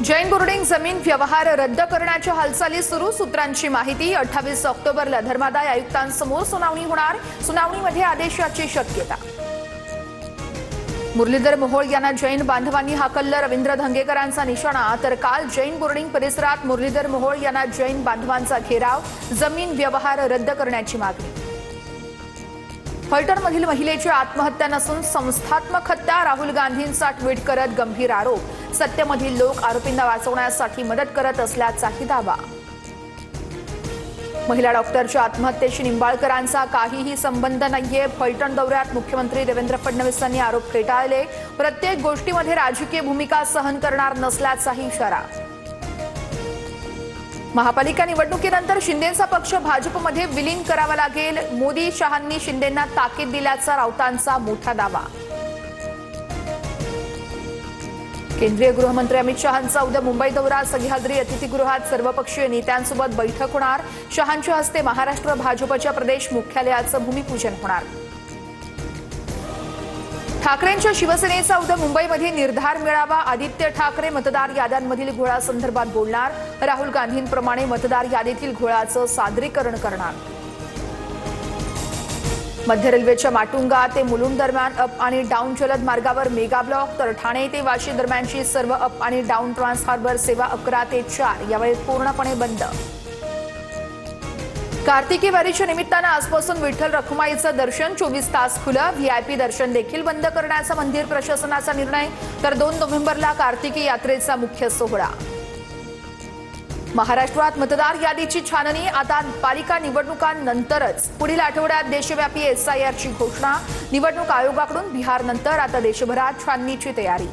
Jain boarding जमीन व्यवहार रद्द करण्याच्या हालचाली सुरू। सूत्रांची माहिती 28 ऑक्टोबरला धर्मादाय आयुक्तांसमोर सुनावणी होणार। सुनावणीमध्ये आदेशाची शक्यता। मुरलीधर मोहोळ यांना जैन बांधवांनी हाकललं। रवींद्र धंगेकरांचा निशाणा। तर काल जैन बोर्डिंग परिसरात मुरलीधर मोहोळ यांना जैन बांधवांचा घेराव। जमीन व्यवहार रद्द करण्याची मागणी। फलटणमधील महिलेची आत्महत्या नसून संस्थात्मक हत्या। राहुल गांधींचा ट्विट करत गंभीर आरोप। सत्तेमधील लोक आरोपींना वाचवण्यासाठी मदत करत असल्याचाही दावा। महिला डॉक्टरच्या आत्महत्येशी निंबाळकरांचा काहीही संबंध नाहीये। फलटण दौऱ्यात मुख्यमंत्री देवेंद्र फडणवीसांनी आरोप फेटाळले। प्रत्येक गोष्टीमध्ये राजकीय भूमिका सहन करणार नसल्याचाही इशारा। महापालिका निवडणुकीनंतर शिंदेंचा पक्ष भाजपमध्ये विलीन करावा लागेल। मोदी शहांनी शिंदेंना ताकीद दिल्याचा राऊतांचा मोठा दावा। केंद्रीय गृहमंत्री अमित शहांचा उद्या मुंबई दौरा। सह्याद्री अतिथीगृहात सर्वपक्षीय नेत्यांसोबत बैठक होणार। शहांच्या हस्ते महाराष्ट्र भाजपच्या प्रदेश मुख्यालयाचं भूमिपूजन होणार। ठाकरेंच्या शिवसेनेचा उद्या मुंबईमध्ये निर्धार मेळावा। आदित्य ठाकरे मतदार याद्यांमधील घोळासंदर्भात बोलणार। राहुल गांधींप्रमाणे मतदार यादीतील घोळाचं सादरीकरण करणार। मध्य रेल्वेच्या माटुंगा ते मुलुंड दरम्यान अप आणि डाऊन जलद मार्गावर मेगा ब्लॉक। तर ठाणे ते वाशी दरम्यानची सर्व अप आणि डाऊन ट्रान्स हार्बर सेवा 11 ते 4 यावेळी पूर्णपणे बंद। कार्तिकी वारीच्या निमित्तानं आजपासून विठ्ठल रखुमाईचं दर्शन 24 तास खुलं। व्हीआयपी दर्शन देखील बंद करण्याचा मंदिर प्रशासनाचा निर्णय। तर 2 नोव्हेंबरला कार्तिकी यात्रेचा मुख्य सोहळा। महाराष्ट्रात मतदार यादीची छाननी आता पालिका निवडणुकांनंतरच। पुढील आठवड्यात देशव्यापी एसआयआरची घोषणा। निवडणूक आयोगाकडून बिहारनंतर आता देशभरात छाननीची तयारी।